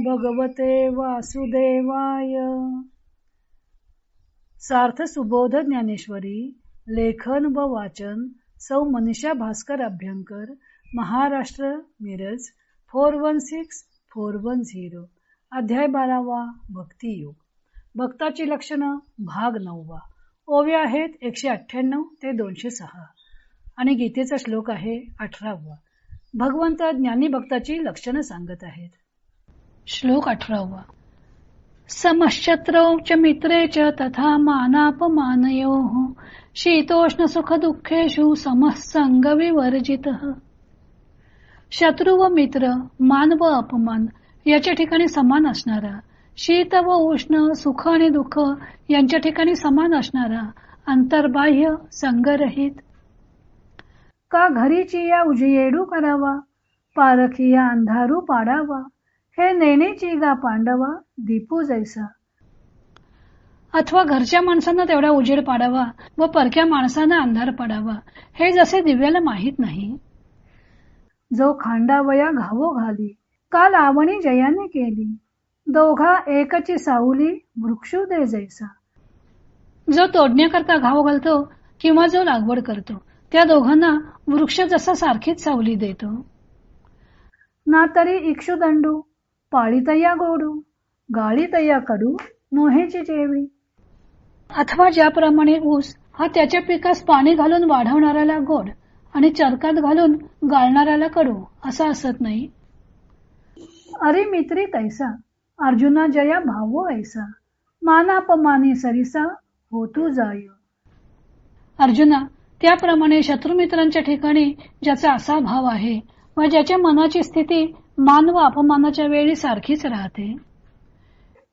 भगवते वासुदेवाय. सार्थ सुबोध ज्ञानेश्वरी. लेखन व वाचन सौ मनीषा भास्कर अभ्यंकर, महाराष्ट्र, मिरज 416410. अध्याय 12वा. भक्तियोग. भक्ताची लक्षणं भाग 9वा. ओव्या आहेत 198 ते 206 आणि गीतेचा श्लोक आहे 18वा. भगवंत ज्ञानी भक्ताची लक्षणं सांगत आहेत. श्लोक 18वा. समशत्रौ च मित्रे च तथा मानापमानयोः शीतोष्ण सुख दुःखेषु समसंग विवर्जितः. शत्रू व मित्र, मान व अपमान याच्या ठिकाणी समान असणारा, शीत व उष्ण, सुख आणि दुःख यांच्या ठिकाणी समान असणारा, अंतर्बाह्य संगरहित. का घरीची या उजियेडू करावा, पारखिया अंधारू पाडावा, हे नेणेची गा पांडवा दीपू जैसा. अथवा घरच्या माणसांना तेवढा उजेड पाडावा व परक्या माणसांना अंधार पाडावा, हे जसे दिव्याला माहीत नाही. जो खांडावया घावो घाली, काल आवणी जयाने केली, दोघा एकची सावली वृक्षू दे जैसा. जो तोडण्याकरता घाव घालतो किंवा जो लागवड करतो, त्या दोघांना वृक्ष जसा सारखीच सावली देतो. ना तरी इक्षुदंडू, पाळीतया गोडू, गाळीतया कडू, मोहेची जेवी. अथवा ज्याप्रमाणे ऊस हा त्याच्या पिकास पाणी घालून वाढवणाऱ्याला गोड आणि चरकात घालून गाळणाऱ्याला कडू असा असत नाही. अरे मित्री तैसा, अर्जुना जया भावो ऐसा, मानापमानी सरिसा होतू जाय. अर्जुना, त्याप्रमाणे शत्रुमित्रांच्या ठिकाणी ज्याचा असा भाव आहे व ज्याच्या मनाची स्थिती मान व अपमानाच्या वेळी सारखीच राहते.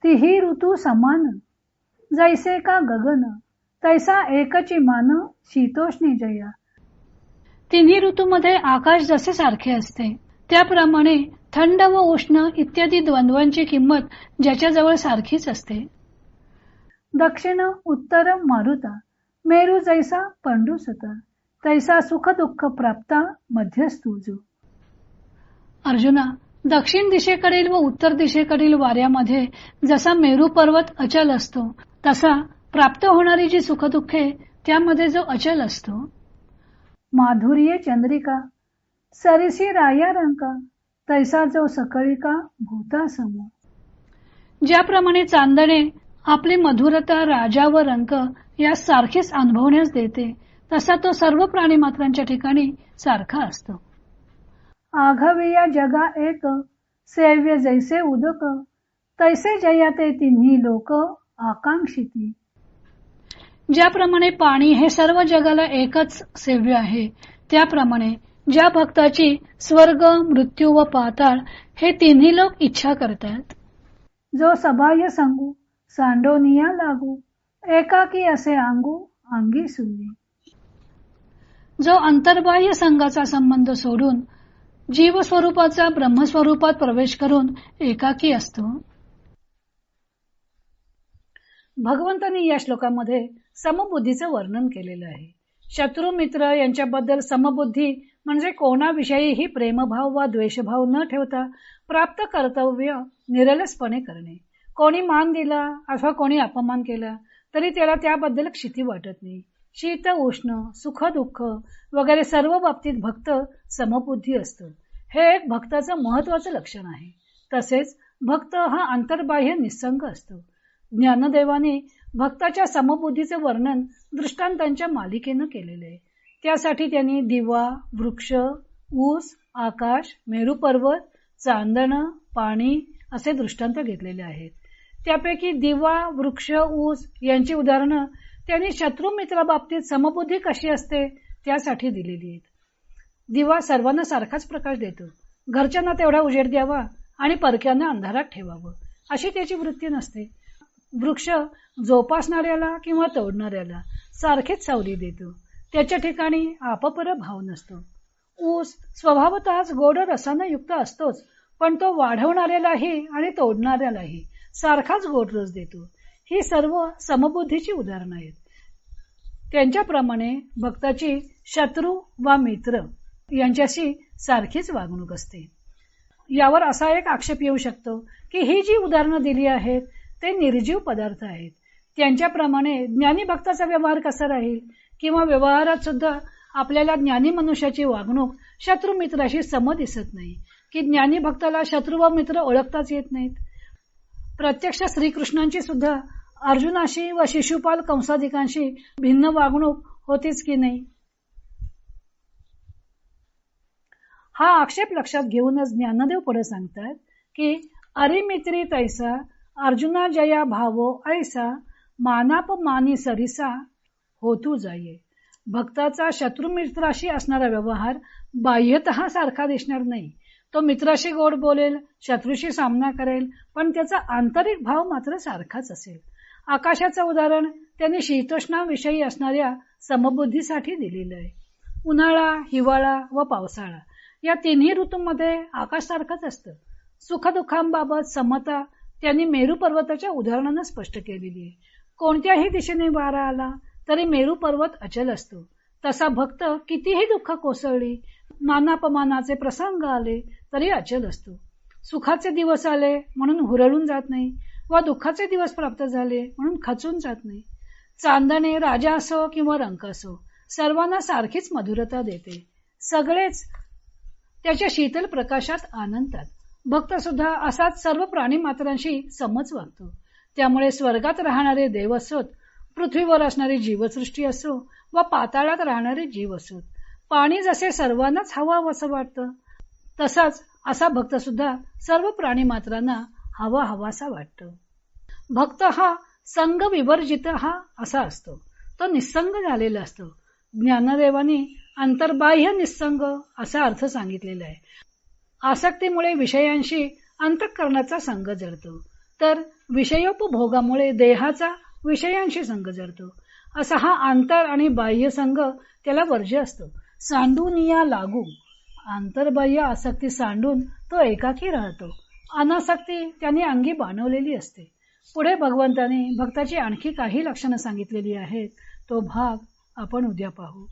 तिही ऋतू समान, जैसे का गगन, तैसा एकची मान शीतोष्णी जया. तिन्ही ऋतूमध्ये आकाश जसे सारखे असते, त्याप्रमाणे थंड व उष्ण इत्यादी द्वंद्वांची किंमत ज्याच्याजवळ सारखीच असते. दक्षिण उत्तर मारुता, मेरू जैसा पंडूसता, तैसा सुख दुःख प्राप्ता मध्यस्तुजो. अर्जुना, दक्षिण दिशेकडील व उत्तर दिशेकडील वाऱ्यामध्ये जसा मेरू पर्वत अचल असतो, तसा प्राप्त होणारी जी सुखदुःखे त्यामध्ये जो अचल असतो. माधुर्य चंद्रिका, सरिसी राया रंका, तैसा जो सकळिका भूता सम. ज्याप्रमाणे चांदणे आपली मधुरता राजा व रंक या सारखीच अनुभवण्यास देते, तसा तो सर्व प्राणी मात्रांच्या ठिकाणी सारखा असतो. आघविया जगा एक, सेव्य जैसे उदक, तैसे जयाते तिन्ही लोक आकांक्षिती. ज्याप्रमाणे पाणी हे सर्व जगाला एकच सेव्य आहे, त्याप्रमाणे ज्या भक्ताची स्वर्ग, मृत्यू व पाताळ हे तिन्ही लोक इच्छा करतात. जो सबाह्य सांगू, सांडोनिया लागू, एकाकी असे अंगू अंगी सुनी. जो अंतर्बाह्य संघाचा संबंध सोडून जीव स्वरूपाचा ब्रह्मस्वरूपात प्रवेश करून एकाकी असतो. भगवंतांनी या श्लोकामध्ये समबुद्धीचं वर्णन केलेलं आहे. शत्रू मित्र यांच्याबद्दल समबुद्धी म्हणजे कोणाविषयीही प्रेमभाव वा द्वेषभाव न ठेवता प्राप्त कर्तव्य निरलसपणे करणे. कोणी मान दिला अथवा कोणी अपमान केला तरी त्याला त्याबद्दल क्षिती वाटत नाही. शीत उष्ण, सुख दुःख वगैरे सर्व बाबतीत भक्त समबुद्धी असतो. हे एक भक्ताचं महत्वाचं लक्षण आहे. तसेच भक्त हा अंतर्बाह्य निसंग असतो. ज्ञानदेवाने भक्ताच्या समबुद्धीचे वर्णन दृष्टांतांच्या मालिकेनं केलेले आहे. त्यासाठी त्यांनी दिवा, वृक्ष, ऊस, आकाश, मेरू पर्वत, चांदण, पाणी असे दृष्टांत घेतलेले आहेत. त्यापैकी दिवा, वृक्ष, ऊस यांची उदाहरणं त्यांनी शत्रू मित्राबाबतीत समबुद्धी कशी असते त्यासाठी दिलेली आहेत. दिवा सर्वांना सारखाच प्रकाश देतो. घरच्यांना तेवढा उजेड द्यावा आणि परक्यांना अंधारात ठेवावं अशी त्याची वृत्ती नसते. वृक्ष जोपासणाऱ्याला किंवा तोडणाऱ्याला सारखीच सावली देतो. त्याच्या ठिकाणी आपपर भाव नसतो. ऊस स्वभावतःच गोड रसाने युक्त असतोच, पण तो वाढवणाऱ्यालाही आणि तोडणाऱ्यालाही सारखाच गोड रस देतो. ही सर्व समबुद्धीची उदाहरणं आहेत. त्यांच्याप्रमाणे भक्ताची शत्रू वा मित्र यांच्याशी सारखीच वागणूक असते. यावर असा एक आक्षेप येऊ शकतो की की ही जी उदाहरणं दिली आहेत ते निर्जीव पदार्थ आहेत. त्यांच्याप्रमाणे ज्ञानी भक्ताचा व्यवहार कसा राहील, किंवा व्यवहारात सुद्धा आपल्याला ज्ञानी मनुष्याची वागणूक शत्रू मित्राशी सम दिसत नाही, की ज्ञानी भक्ताला शत्रू व मित्र ओळखताच येत नाहीत. प्रत्यक्ष श्रीकृष्णांची सुद्धा अर्जुनाशी व शिशुपाल कंसादिकांशी भिन्न वागणूक होतीच की नाही. हा आक्षेप लक्षात घेऊनच ज्ञानदेव पुढे सांगतात की अरिमित्री तैसा अर्जुना जया भावो ऐसा मानापमानी सरिसा होतू जाये. भक्ताचा शत्रू मित्राशी असणारा व्यवहार बाह्यतः सारखा दिसणार नाही. तो मित्राशी गोड बोलेल, शत्रूशी सामना करेल, पण त्याचा आंतरिक भाव मात्र सारखाच असेल. आकाशाचं उदाहरण त्यांनी शीतोष्णाविषयी असणाऱ्या समबुद्धीसाठी दिलेलं आहे. उन्हाळा, हिवाळा व पावसाळा या तिन्ही ऋतूंमध्ये आकाश सारखंच असतं. सुखदुःखांबाबत समता त्यांनी मेरू पर्वताच्या उदाहरणानं स्पष्ट केलेली आहे. कोणत्याही दिशेने वारा आला तरी मेरू पर्वत अचल असतो. तसा भक्त कितीही दुःख कोसळली, मानापमानाचे प्रसंग आले तरी अचल असतो. सुखाचे दिवस आले म्हणून हुरळून जात नाही व दुःखाचे दिवस प्राप्त झाले म्हणून खचून जात नाही. चांदणे राजा असो किंवा रंक असो, सर्वांना सारखीच मधुरता देते. सगळेच त्याच्या शीतल प्रकाशात आनंदतात. भक्त सुद्धा असाच सर्व प्राणी मात्रांशी समच वागतो. त्यामुळे स्वर्गात राहणारे देव असोत, पृथ्वीवर असणारी जीवसृष्टी असो व पाताळात राहणारे जीव असोत, पाणी जसे सर्वांनाच हवं असं वाटतं, तसाच असा भक्त सुद्धा सर्व प्राणी मात्रांना हवासा वाटतो. भक्त हा संग विवर्जित असा असतो. तो निस्संग झालेला असतो. ज्ञानदेवानी अंतर्बाह्य निस्संग असा अर्थ सांगितलेला आहे. आसक्तीमुळे विषयांशी अंतःकरणाचा संग जडतो, तर विषयोपभोगामुळे देहाचा विषयांशी संग जडतो. असा हा आंतर आणि बाह्य संग त्याला वर्ज्य असतो. सांडून या लागू, आंतरबाह्य आसक्ती सांडून तो एकाकी राहतो. अनासक्ती त्याने अंगी बाणवलेली असते. पुढे भगवंताने भक्ताची आणखी काही लक्षणं सांगितलेली आहेत. तो भाग आपण उद्या पाहू.